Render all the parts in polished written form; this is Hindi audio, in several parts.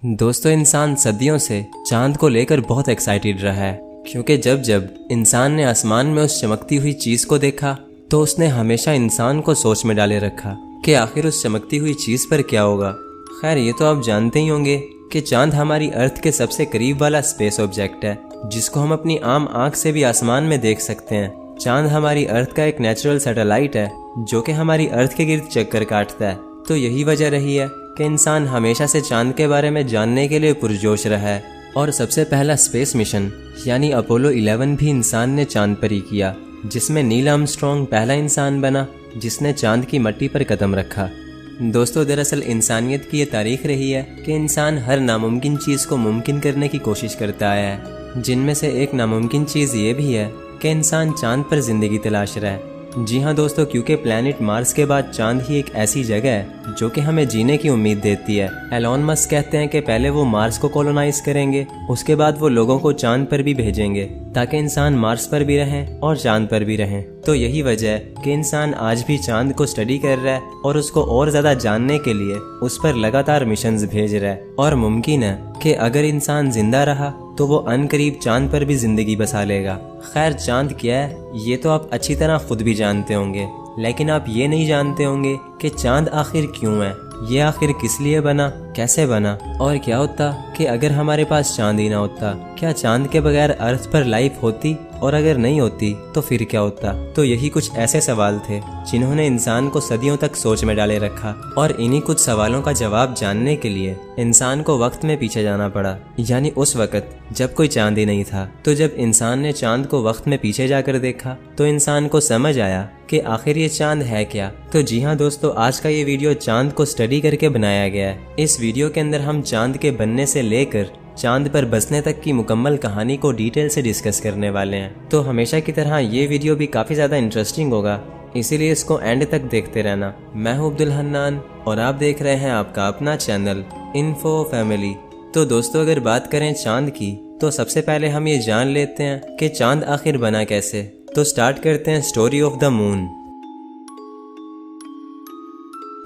दोस्तों, इंसान सदियों से चांद को लेकर बहुत एक्साइटेड रहा है, क्योंकि जब जब इंसान ने आसमान में उस चमकती हुई चीज को देखा तो उसने हमेशा इंसान को सोच में डाले रखा कि आखिर उस चमकती हुई चीज पर क्या होगा। खैर, ये तो आप जानते ही होंगे कि चांद हमारी अर्थ के सबसे करीब वाला स्पेस ऑब्जेक्ट है, जिसको हम अपनी आम आंख से भी आसमान में देख सकते हैं। चांद हमारी अर्थ का एक नेचुरल सैटेलाइट है जो कि हमारी अर्थ के गिर्द चक्कर काटता है। तो यही वजह रही है कि इंसान हमेशा से चांद के बारे में जानने के लिए पुरजोश रहा है। और सबसे पहला स्पेस मिशन यानी अपोलो 11 भी इंसान ने चांद पर ही किया, जिसमें नील आर्मस्ट्रॉन्ग पहला इंसान बना जिसने चांद की मिट्टी पर कदम रखा। दोस्तों, दरअसल इंसानियत की ये तारीख रही है कि इंसान हर नामुमकिन चीज़ को मुमकिन करने की कोशिश करता आया है, जिनमें से एक नामुमकिन चीज़ ये भी है कि इंसान चांद पर जिंदगी तलाश रहा है। जी हाँ दोस्तों, क्योंकि प्लैनेट मार्स के बाद चांद ही एक ऐसी जगह है जो कि हमें जीने की उम्मीद देती है। एलोन मस्क कहते हैं कि पहले वो मार्स को कॉलोनाइज करेंगे, उसके बाद वो लोगों को चांद पर भी भेजेंगे ताकि इंसान मार्स पर भी रहें और चांद पर भी रहें। तो यही वजह है कि इंसान आज भी चांद को स्टडी कर रहा है और उसको और ज़्यादा जानने के लिए उस पर लगातार मिशंस भेज रहा है। और मुमकिन है कि अगर इंसान जिंदा रहा तो वो अनकरीब चांद पर भी जिंदगी बसा लेगा। खैर, चांद क्या है ये तो आप अच्छी तरह खुद भी जानते होंगे, लेकिन आप ये नहीं जानते होंगे कि चांद आखिर क्यों है, ये आखिर किस लिए बना, कैसे बना, और क्या होता कि अगर हमारे पास चांद ही ना होता। क्या चांद के बगैर अर्थ पर लाइफ होती, और अगर नहीं होती तो फिर क्या होता। तो यही कुछ ऐसे सवाल थे जिन्होंने इंसान को सदियों तक सोच में डाले रखा। और इन्हीं कुछ सवालों का जवाब जानने के लिए इंसान को वक्त में पीछे जाना पड़ा, यानी उस वक्त जब कोई चांद ही नहीं था। तो जब इंसान ने चांद को वक्त में पीछे जाकर देखा तो इंसान को समझ आया कि आखिर ये चांद है क्या। तो जी हाँ दोस्तों, आज का ये वीडियो चांद को स्टडी करके बनाया गया है। इस वीडियो के अंदर हम चांद के बनने से लेकर चांद पर बसने तक की मुकम्मल कहानी को डिटेल से डिस्कस करने वाले हैं। तो हमेशा की तरह ये वीडियो भी काफ़ी ज़्यादा इंटरेस्टिंग होगा, इसीलिए इसको एंड तक देखते रहना। मैं हूँ अब्दुल हन्नान और आप देख रहे हैं आपका अपना चैनल इन्फो फैमिली। तो दोस्तों, अगर बात करें चांद की तो सबसे पहले हम ये जान लेते हैं कि चांद आखिर बना कैसे। तो स्टार्ट करते हैं स्टोरी ऑफ द मून।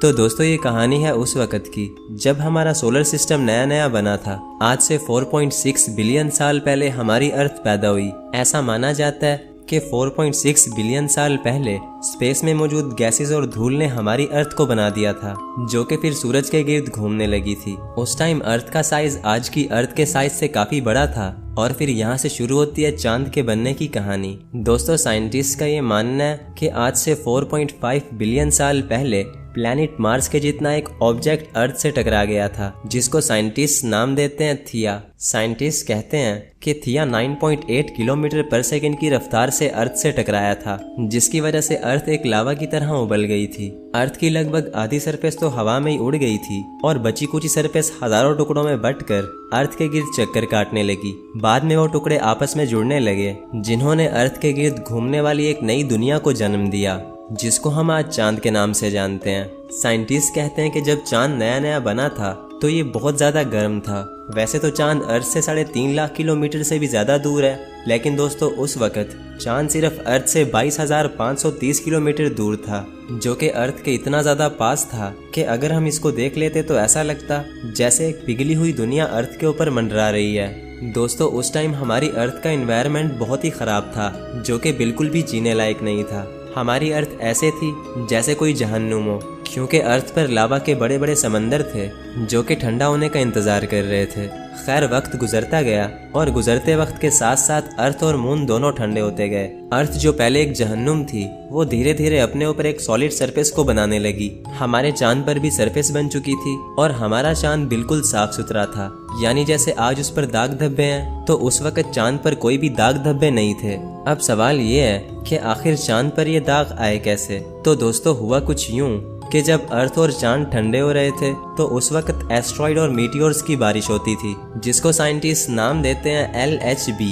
तो दोस्तों, ये कहानी है उस वक़्त की जब हमारा सोलर सिस्टम नया नया बना था। आज से 4.6 बिलियन साल पहले हमारी अर्थ पैदा हुई। ऐसा माना जाता है कि 4.6 बिलियन साल पहले स्पेस में मौजूद गैसेस और धूल ने हमारी अर्थ को बना दिया था, जो कि फिर सूरज के गिर्द घूमने लगी थी। उस टाइम अर्थ का साइज आज की अर्थ के साइज से काफी बड़ा था। और फिर यहाँ से शुरू होती है चांद के बनने की कहानी। दोस्तों, साइंटिस्ट का ये मानना है कि आज से 4.5 बिलियन साल पहले प्लैनेट मार्स के जितना एक ऑब्जेक्ट अर्थ से टकरा गया था, जिसको साइंटिस्ट नाम देते हैं थिया। साइंटिस्ट कहते हैं कि थिया 9.8 किलोमीटर पर सेकंड की रफ्तार से अर्थ से टकराया था, जिसकी वजह से अर्थ एक लावा की तरह उबल गई थी। अर्थ की लगभग आधी सरफेस तो हवा में ही उड़ गई थी और बची कुची सरफेस हजारों टुकड़ों में बंटकर अर्थ के गिर्द चक्कर काटने लगी। बाद में वो टुकड़े आपस में जुड़ने लगे, जिन्होंने अर्थ के गिर्द घूमने वाली एक नई दुनिया को जन्म दिया, जिसको हम आज चांद के नाम से जानते हैं। साइंटिस्ट कहते हैं कि जब चांद नया नया बना था तो ये बहुत ज़्यादा गर्म था। वैसे तो चांद अर्थ से 3.5 लाख किलोमीटर से भी ज़्यादा दूर है, लेकिन दोस्तों उस वक़्त चांद सिर्फ अर्थ से 22,530 किलोमीटर दूर था, जो कि अर्थ के इतना ज़्यादा पास था कि अगर हम इसको देख लेते तो ऐसा लगता जैसे एक पिघली हुई दुनिया अर्थ के ऊपर मंडरा रही है। दोस्तों, उस टाइम हमारी अर्थ का एनवायरनमेंट बहुत ही ख़राब था, जो कि बिल्कुल भी जीने लायक नहीं था। हमारी अर्थ ऐसे थी जैसे कोई जहन्नुम हो, क्योंकि अर्थ पर लावा के बड़े बड़े समंदर थे जो कि ठंडा होने का इंतजार कर रहे थे। खैर, वक्त गुजरता गया और गुजरते वक्त के साथ साथ अर्थ और मून दोनों ठंडे होते गए। अर्थ जो पहले एक जहन्नुम थी, वो धीरे धीरे अपने ऊपर एक सॉलिड सरफेस को बनाने लगी। हमारे चांद पर भी सरफेस बन चुकी थी और हमारा चांद बिल्कुल साफ सुथरा था, यानी जैसे आज उस पर दाग धब्बे हैं तो उस वक्त चांद पर कोई भी दाग धब्बे नहीं थे। अब सवाल ये है कि आखिर चांद पर ये दाग आए कैसे। तो दोस्तों, हुआ कुछ यूं कि जब अर्थ और चांद ठंडे हो रहे थे तो उस वक्त एस्ट्रॉइड और मीटियोर्स की बारिश होती थी, जिसको साइंटिस्ट नाम देते हैं LHB,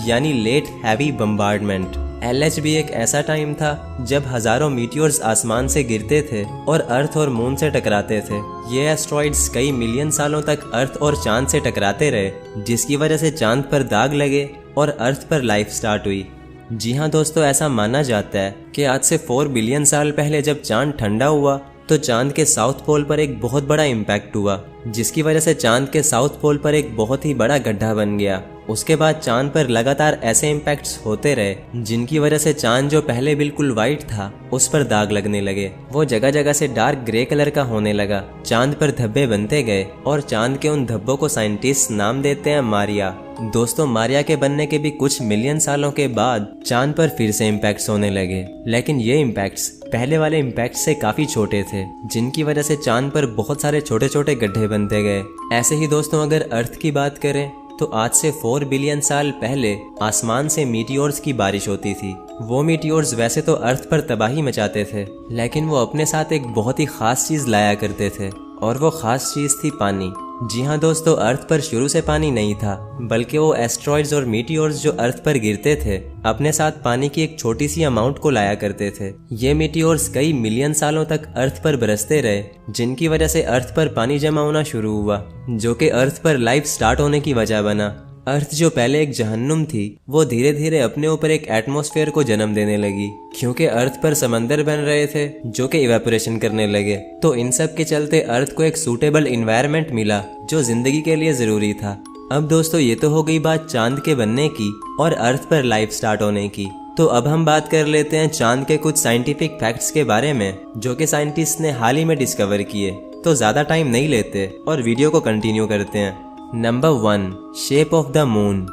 यानी लेट हैवी बम्बार्डमेंट। LHB एक ऐसा टाइम था जब हजारों मीटियोर्स आसमान से गिरते थे और अर्थ और मून से टकराते थे। ये एस्ट्रॉइड्स कई मिलियन सालों तक अर्थ और चांद से टकराते रहे, जिसकी वजह से चांद पर दाग लगे और अर्थ पर लाइफ स्टार्ट हुई। जी हाँ दोस्तों, ऐसा माना जाता है कि आज से 4 बिलियन साल पहले जब चांद ठंडा हुआ तो चांद के साउथ पोल पर एक बहुत बड़ा इम्पैक्ट हुआ, जिसकी वजह से चांद के साउथ पोल पर एक बहुत ही बड़ा गड्ढा बन गया। उसके बाद चांद पर लगातार ऐसे इम्पैक्ट्स होते रहे जिनकी वजह से चांद जो पहले बिल्कुल वाइट था उस पर दाग लगने लगे। वो जगह जगह से डार्क ग्रे कलर का होने लगा। चांद पर धब्बे बनते गए और चांद के उन धब्बों को साइंटिस्ट नाम देते हैं मारिया। दोस्तों, मारिया के बनने के भी कुछ मिलियन सालों के बाद चांद पर फिर से इम्पैक्ट्स होने लगे, लेकिन ये इम्पैक्ट्स पहले वाले इम्पैक्ट से काफी छोटे थे, जिनकी वजह से चांद पर बहुत सारे छोटे छोटे गड्ढे बनते गए। ऐसे ही दोस्तों, अगर अर्थ की बात करें तो आज से 4 बिलियन साल पहले आसमान से मीटियोर्स की बारिश होती थी। वो मीटियोर्स वैसे तो अर्थ पर तबाही मचाते थे, लेकिन वो अपने साथ एक बहुत ही खास चीज लाया करते थे, और वो खास चीज थी पानी। जी हाँ दोस्तों, अर्थ पर शुरू से पानी नहीं था, बल्कि वो एस्ट्रॉइड्स और मीटियोर्स जो अर्थ पर गिरते थे अपने साथ पानी की एक छोटी सी अमाउंट को लाया करते थे। ये मीटियोर्स कई मिलियन सालों तक अर्थ पर बरसते रहे, जिनकी वजह से अर्थ पर पानी जमा होना शुरू हुआ, जो कि अर्थ पर लाइफ स्टार्ट होने की वजह बना। अर्थ जो पहले एक जहन्नुम थी, वो धीरे धीरे अपने ऊपर एक एटमॉस्फेयर को जन्म देने लगी, क्योंकि अर्थ पर समंदर बन रहे थे जो कि इवेपोरेशन करने लगे। तो इन सब के चलते अर्थ को एक सूटेबल इन्वायरमेंट मिला जो जिंदगी के लिए जरूरी था। अब दोस्तों, ये तो हो गई बात चांद के बनने की और अर्थ पर लाइफ स्टार्ट होने की। तो अब हम बात कर लेते हैं चांद के कुछ साइंटिफिक फैक्ट्स के बारे में जो कि साइंटिस्ट ने हाल ही में डिस्कवर किए। तो ज्यादा टाइम नहीं लेते और वीडियो को कंटिन्यू करते हैं। Number 1, shape of the moon.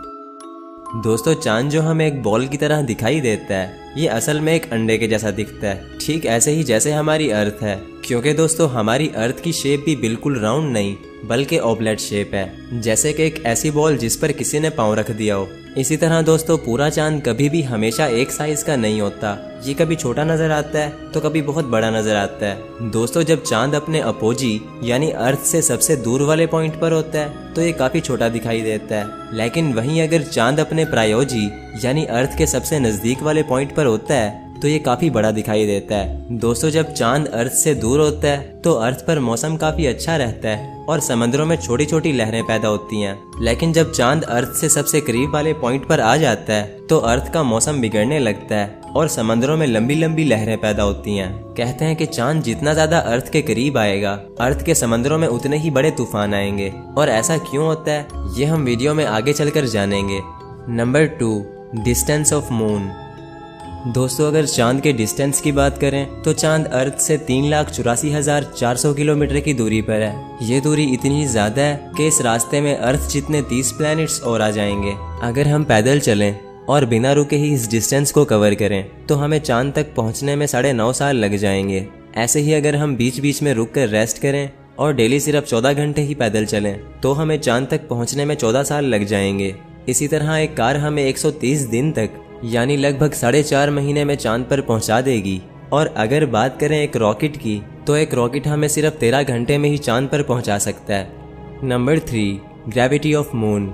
दोस्तों, चांद जो हमें एक बॉल की तरह दिखाई देता है, ये असल में एक अंडे के जैसा दिखता है, ठीक ऐसे ही जैसे हमारी अर्थ है। क्योंकि दोस्तों, हमारी अर्थ की शेप भी बिल्कुल राउंड नहीं बल्कि ओवलेट शेप है, जैसे कि एक ऐसी बॉल जिस पर किसी ने पाँव रख दिया हो। इसी तरह दोस्तों, पूरा चांद कभी भी हमेशा एक साइज का नहीं होता। ये कभी छोटा नजर आता है तो कभी बहुत बड़ा नजर आता है। दोस्तों, जब चांद अपने अपोजी यानी अर्थ से सबसे दूर वाले पॉइंट पर होता है तो ये काफी छोटा दिखाई देता है, लेकिन वहीं अगर चांद अपने प्रायोजी यानी अर्थ के सबसे नजदीक वाले पॉइंट पर होता है तो ये काफी बड़ा दिखाई देता है। दोस्तों, जब चांद अर्थ से दूर होता है तो अर्थ पर मौसम काफी अच्छा रहता है और समंदरों में छोटी छोटी लहरें पैदा होती हैं, लेकिन जब चांद अर्थ से सबसे करीब वाले पॉइंट पर आ जाता है तो अर्थ का मौसम बिगड़ने लगता है और समंदरों में लंबी लंबी लहरें पैदा होती हैं। कहते हैं कि चांद जितना ज्यादा अर्थ के करीब आएगा, अर्थ के समंदरों में उतने ही बड़े तूफान आएंगे। और ऐसा क्यों होता है, ये हम वीडियो में आगे चलकर जानेंगे। Number 2, distance of moon. दोस्तों, अगर चांद के डिस्टेंस की बात करें तो चांद अर्थ से 3,84,400 किलोमीटर की दूरी पर है। ये दूरी इतनी ज्यादा है कि इस रास्ते में अर्थ जितने 30 प्लैनेट्स और आ जाएंगे। अगर हम पैदल चलें और बिना रुके ही इस डिस्टेंस को कवर करें तो हमें चांद तक पहुंचने में 9.5 साल लग जाएंगे। ऐसे ही अगर हम बीच बीच में रुक कर रेस्ट करें और डेली सिर्फ 14 घंटे ही पैदल चलें तो हमें चांद तक पहुंचने में 14 साल लग जाएंगे। इसी तरह एक कार हमें 130 दिन तक यानी लगभग 4.5 महीने में चांद पर पहुंचा देगी। और अगर बात करें एक रॉकेट की तो एक रॉकेट हमें सिर्फ 13 घंटे में ही चांद पर पहुंचा सकता है। Number 3, gravity of moon.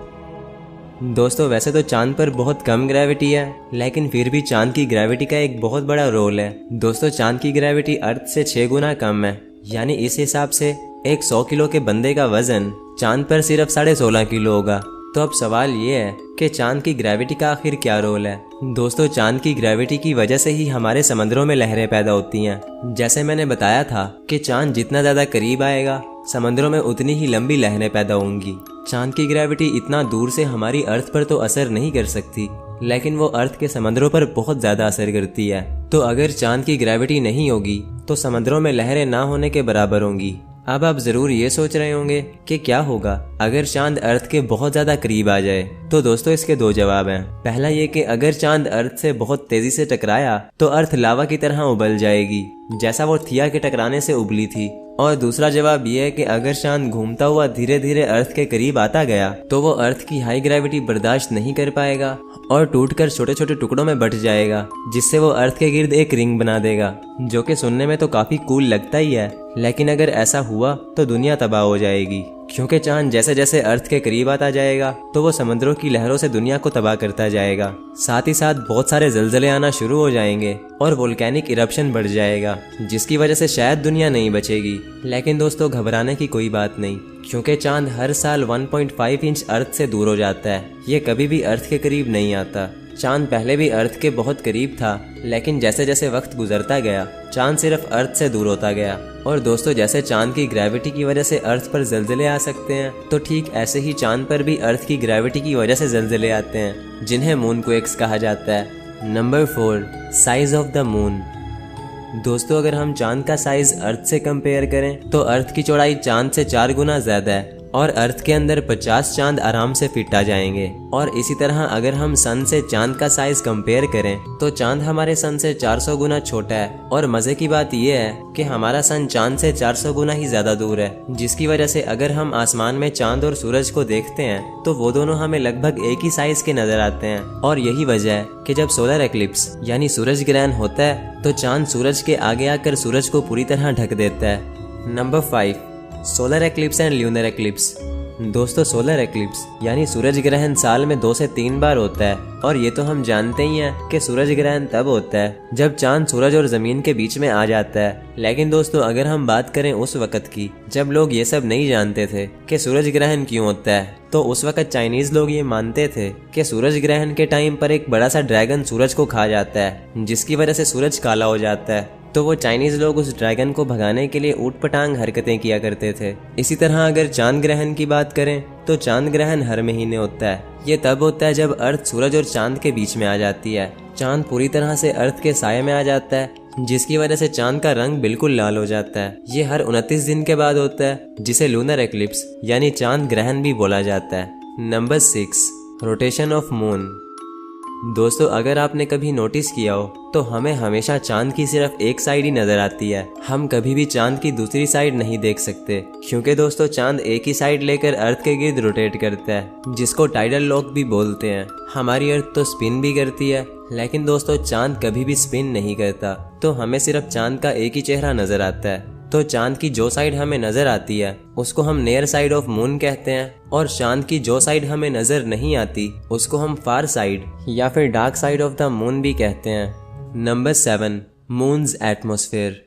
दोस्तों, वैसे तो चांद पर बहुत कम ग्रेविटी है, लेकिन फिर भी चांद की ग्रेविटी का एक बहुत बड़ा रोल है। दोस्तों, चांद की ग्रेविटी अर्थ से 6 गुना कम है, यानी इस हिसाब से एक 100 किलो के बंदे का वजन चांद पर सिर्फ 16.5 किलो होगा। तो अब सवाल ये है कि चांद की ग्रेविटी का आखिर क्या रोल है। दोस्तों, चांद की ग्रेविटी की वजह से ही हमारे समंदरों में लहरें पैदा होती हैं। जैसे मैंने बताया था कि चांद जितना ज्यादा करीब आएगा, समंदरों में उतनी ही लंबी लहरें पैदा होंगी। चांद की ग्रेविटी इतना दूर से हमारी अर्थ पर तो असर नहीं कर सकती, लेकिन वो अर्थ के समंदरों पर बहुत ज्यादा असर करती है। तो अगर चांद की ग्रेविटी नहीं होगी तो समंदरों में लहरें ना होने के बराबर होंगी। अब आप जरूर ये सोच रहे होंगे कि क्या होगा अगर चांद अर्थ के बहुत ज्यादा करीब आ जाए। तो दोस्तों, इसके 2 जवाब हैं। पहला ये कि अगर चांद अर्थ से बहुत तेजी से टकराया तो अर्थ लावा की तरह उबल जाएगी, जैसा वो थिया के टकराने से उबली थी। और दूसरा जवाब ये है कि अगर चांद घूमता हुआ धीरे धीरे अर्थ के करीब आता गया तो वो अर्थ की हाई ग्रेविटी बर्दाश्त नहीं कर पाएगा और टूटकर छोटे छोटे टुकड़ों में बट जाएगा, जिससे वो अर्थ के गिर्द एक रिंग बना देगा, जो कि सुनने में तो काफी कूल लगता ही है, लेकिन अगर ऐसा हुआ तो दुनिया तबाह हो जाएगी। क्योंकि चांद जैसे जैसे अर्थ के करीब आता जाएगा तो वो समुद्रों की लहरों से दुनिया को तबाह करता जाएगा। साथ ही साथ बहुत सारे जलजले आना शुरू हो जाएंगे और वोल्केनिक इरप्शन बढ़ जाएगा, जिसकी वजह से शायद दुनिया नहीं बचेगी। लेकिन दोस्तों, घबराने की कोई बात नहीं, क्योंकि चांद हर साल 1.5 इंच अर्थ से दूर हो जाता है। ये कभी भी अर्थ के करीब नहीं आता। चांद पहले भी अर्थ के बहुत करीब था, लेकिन जैसे जैसे वक्त गुजरता गया चांद सिर्फ अर्थ से दूर होता गया। और दोस्तों, जैसे चांद की ग्रेविटी की वजह से अर्थ पर जल्जले आ सकते हैं, तो ठीक ऐसे ही चांद पर भी अर्थ की ग्रेविटी की वजह से जल्जले आते हैं, जिन्हें मूनक्वेक्स कहा जाता है। Number 4, size of the moon. दोस्तों, अगर हम चांद का साइज अर्थ से कंपेयर करें तो अर्थ की चौड़ाई चांद से 4 गुना ज्यादा है और अर्थ के अंदर 50 चांद आराम से फिट आ जाएंगे। और इसी तरह अगर हम सन से चांद का साइज कंपेयर करें तो चांद हमारे सन से 400 गुना छोटा है। और मजे की बात यह है कि हमारा सन चांद से 400 गुना ही ज्यादा दूर है, जिसकी वजह से अगर हम आसमान में चांद और सूरज को देखते हैं तो वो दोनों हमें लगभग एक ही साइज के नजर आते हैं। और यही वजह है कि जब सोलर एक्लिप्स यानी सूरज ग्रहण होता है तो चांद सूरज के आगे आकर सूरज को पूरी तरह ढक देता है। Number 5, solar eclipse and lunar eclipse. दोस्तों, सोलर एक्लिप्स यानी सूरज ग्रहण साल में 2 से 3 बार होता है। और ये तो हम जानते ही हैं कि सूरज ग्रहण तब होता है जब चांद सूरज और जमीन के बीच में आ जाता है। लेकिन दोस्तों, अगर हम बात करें उस वक्त की जब लोग ये सब नहीं जानते थे कि सूरज ग्रहण क्यों होता है, तो उस वक्त चाइनीज लोग ये मानते थे कि सूरज ग्रहण के टाइम पर एक बड़ा सा ड्रैगन सूरज को खा जाता है, जिसकी वजह से सूरज काला हो जाता है। तो वो चाइनीज लोग उस ड्रैगन को भगाने के लिए ऊटपटांग हरकतें किया करते थे। इसी तरह अगर चांद ग्रहण की बात करें तो चांद ग्रहण हर महीने होता है। ये तब होता है जब अर्थ सूरज और चांद के बीच में आ जाती है। चांद पूरी तरह से अर्थ के साये में आ जाता है, जिसकी वजह से चांद का रंग बिल्कुल लाल हो जाता है। ये हर 29 दिन के बाद होता है, जिसे लूनर एक्लिप्स यानी चांद ग्रहण भी बोला जाता है। Number 6, rotation of moon. दोस्तों, अगर आपने कभी नोटिस किया हो तो हमें हमेशा चांद की सिर्फ एक साइड ही नजर आती है। हम कभी भी चांद की दूसरी साइड नहीं देख सकते, क्योंकि दोस्तों चांद एक ही साइड लेकर अर्थ के गिर्द रोटेट करता है, जिसको टाइडल लॉक भी बोलते हैं। हमारी अर्थ तो स्पिन भी करती है, लेकिन दोस्तों चांद कभी भी स्पिन नहीं करता, तो हमें सिर्फ चांद का एक ही चेहरा नजर आता है। तो चांद की जो साइड हमें नजर आती है उसको हम नियर साइड ऑफ मून कहते हैं, और चांद की जो साइड हमें नजर नहीं आती उसको हम फार साइड या फिर dark side of the moon भी कहते हैं। Number 7, moons atmosphere.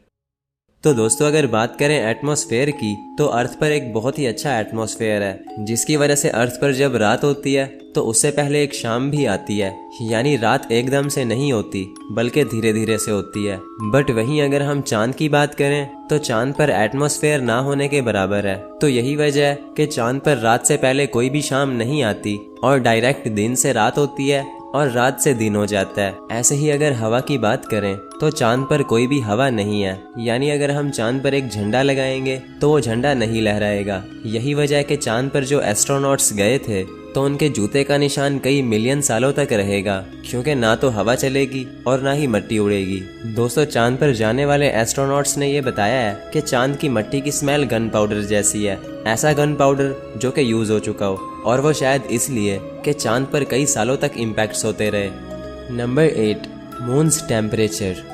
तो दोस्तों, अगर बात करें एटमॉस्फेयर की तो अर्थ पर एक बहुत ही अच्छा एटमॉस्फेयर है, जिसकी वजह से अर्थ पर जब रात होती है तो उससे पहले एक शाम भी आती है। यानी रात एकदम से नहीं होती बल्कि धीरे धीरे से होती है। बट वहीं अगर हम चांद की बात करें तो चांद पर एटमॉस्फेयर ना होने के बराबर है। तो यही वजह है कि चांद पर रात से पहले कोई भी शाम नहीं आती और डायरेक्ट दिन से रात होती है और रात से दिन हो जाता है। ऐसे ही अगर हवा की बात करें तो चांद पर कोई भी हवा नहीं है। यानी अगर हम चांद पर एक झंडा लगाएंगे तो वो झंडा नहीं लहराएगा। यही वजह है कि चांद पर जो एस्ट्रोनॉट्स गए थे तो उनके जूते का निशान कई मिलियन सालों तक रहेगा, क्योंकि ना तो हवा चलेगी और ना ही मिट्टी उड़ेगी। दोस्तों, चांद पर जाने वाले एस्ट्रोनॉट्स ने ये बताया है कि चांद की मिट्टी की स्मेल गन पाउडर जैसी है, ऐसा गन पाउडर जो कि यूज हो चुका हो, और वो शायद इसलिए कि चांद पर कई सालों तक इम्पैक्ट्स होते रहे। Number 8, moons temperature.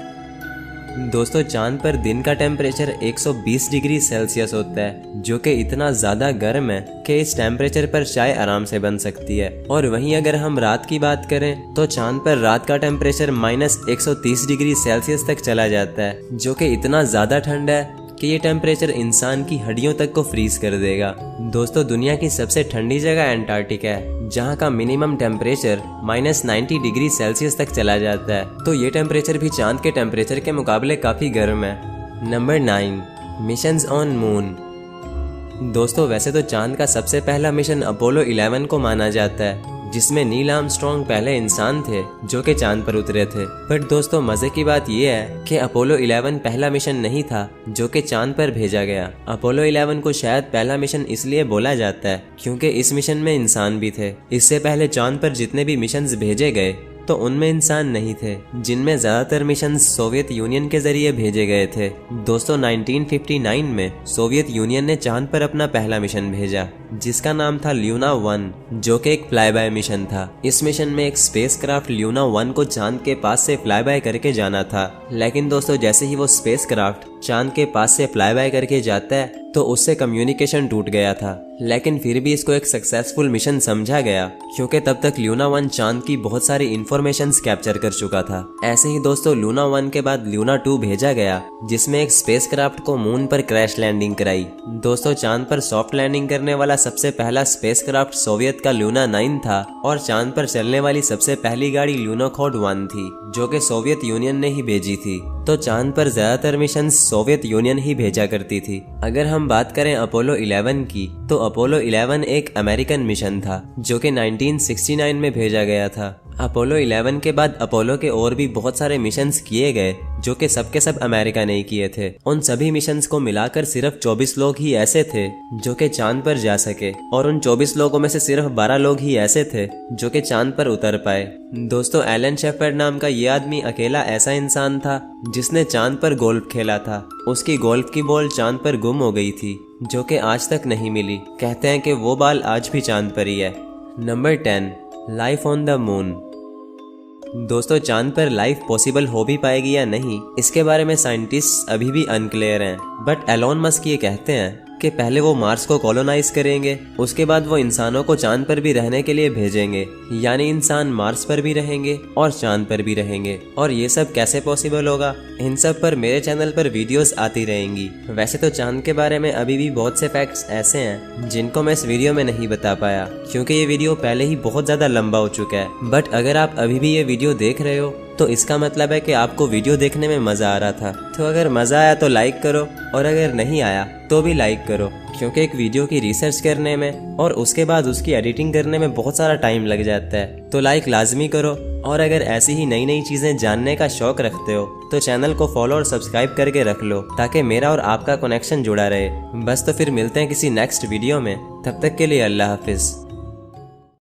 दोस्तों, चांद पर दिन का टेम्परेचर 120 डिग्री सेल्सियस होता है, जो कि इतना ज़्यादा गर्म है कि इस टेम्परेचर पर चाय आराम से बन सकती है। और वहीं अगर हम रात की बात करें तो चांद पर रात का टेम्परेचर -130 डिग्री सेल्सियस तक चला जाता है, जो कि इतना ज़्यादा ठंडा है कि ये टेम्परेचर इंसान की हड्डियों तक को फ्रीज कर देगा। दोस्तों, दुनिया की सबसे ठंडी जगह एंटार्क्टिका है, जहाँ का मिनिमम टेम्परेचर -90 डिग्री सेल्सियस तक चला जाता है। तो ये टेम्परेचर भी चांद के टेम्परेचर के मुकाबले काफी गर्म है। Number 9, missions on moon. दोस्तों, वैसे तो चांद का सबसे पहला मिशन अपोलो 11 को माना जाता है, जिसमें नील आर्मस्ट्रांग पहले इंसान थे जो कि चांद पर उतरे थे। बट दोस्तों, मजे की बात यह है कि अपोलो 11 पहला मिशन नहीं था जो कि चांद पर भेजा गया। अपोलो 11 को शायद पहला मिशन इसलिए बोला जाता है क्योंकि इस मिशन में इंसान भी थे। इससे पहले चांद पर जितने भी मिशंस भेजे गए तो उनमें इंसान नहीं थे, जिनमें ज्यादातर मिशन सोवियत यूनियन के जरिए भेजे गए थे। दोस्तों, 1959 में सोवियत यूनियन ने चांद पर अपना पहला मिशन भेजा, जिसका नाम था ल्यूना 1, जो कि एक फ्लाई बाय मिशन था। इस मिशन में एक स्पेसक्राफ्ट ल्यूना 1 को चांद के पास से फ्लाई बाय करके जाना था। लेकिन दोस्तों, जैसे ही वो स्पेसक्राफ्ट चांद के पास से फ्लाई बाय करके जाता है तो उससे कम्युनिकेशन टूट गया था। लेकिन फिर भी इसको एक सक्सेसफुल मिशन समझा गया क्योंकि तब तक लूना 1 चांद की बहुत सारी इंफॉर्मेशंस कैप्चर कर चुका था। ऐसे ही दोस्तों लूना 1 के बाद लूना 2 भेजा गया जिसमें एक स्पेसक्राफ्ट को मून पर क्रैश लैंडिंग कराई। दोस्तों चांद पर सॉफ्ट लैंडिंग करने वाला सबसे पहला स्पेसक्राफ्ट सोवियत का लूना 9 था और चांद पर चलने वाली सबसे पहली गाड़ी लूनोखोड 1 थी जो कि सोवियत यूनियन ने ही भेजी थी। तो चांद पर ज्यादातर मिशन सोवियत यूनियन ही भेजा करती थी। अगर हम बात करें अपोलो 11 की तो अपोलो 11 एक अमेरिकन मिशन था जो कि 1969 में भेजा गया था। अपोलो 11 के बाद अपोलो के और भी बहुत सारे मिशंस किए गए जो कि सबके सब अमेरिका ने ही किए थे। उन सभी मिशंस को मिलाकर सिर्फ 24 लोग ही ऐसे थे जो कि चांद पर जा सके और उन 24 लोगों में से सिर्फ 12 लोग ही ऐसे थे जो कि चांद पर उतर पाए। दोस्तों एलन शेफर्ड नाम का ये आदमी अकेला ऐसा इंसान था जिसने चांद पर गोल्फ खेला था। उसकी गोल्फ की बॉल चांद पर गुम हो गई थी जो कि आज तक नहीं मिली। कहते हैं कि वो बाल आज भी चांद पर ही है। Number 10, life on the moon. दोस्तों चांद पर लाइफ पॉसिबल हो भी पाएगी या नहीं इसके बारे में साइंटिस्ट अभी भी अनक्लियर हैं। बट एलोन मस्क ये कहते हैं कि पहले वो मार्स को कॉलोनाइज करेंगे, उसके बाद वो इंसानों को चांद पर भी रहने के लिए भेजेंगे, यानी इंसान मार्स पर भी रहेंगे और चांद पर भी रहेंगे। और ये सब कैसे पॉसिबल होगा, इन सब पर मेरे चैनल पर वीडियोस आती रहेंगी। वैसे तो चांद के बारे में अभी भी बहुत से फैक्ट्स ऐसे हैं जिनको मैं इस वीडियो में नहीं बता पाया क्योंकि ये वीडियो पहले ही बहुत ज्यादा लंबा हो चुका है। बट अगर आप अभी भी ये वीडियो देख रहे हो तो इसका मतलब है कि आपको वीडियो देखने में मजा आ रहा था। तो अगर मजा आया तो लाइक करो और अगर नहीं आया तो भी लाइक करो क्योंकि एक वीडियो की रिसर्च करने में और उसके बाद उसकी एडिटिंग करने में बहुत सारा टाइम लग जाता है। तो लाइक लाजमी करो और अगर ऐसी ही नई नई चीजें जानने का शौक रखते हो तो चैनल को फॉलो और सब्सक्राइब करके रख लो ताकि मेरा और आपका कनेक्शन जुड़ा रहे। बस तो फिर मिलते हैं किसी नेक्स्ट वीडियो में, तब तक के लिए अल्लाह हाफिज।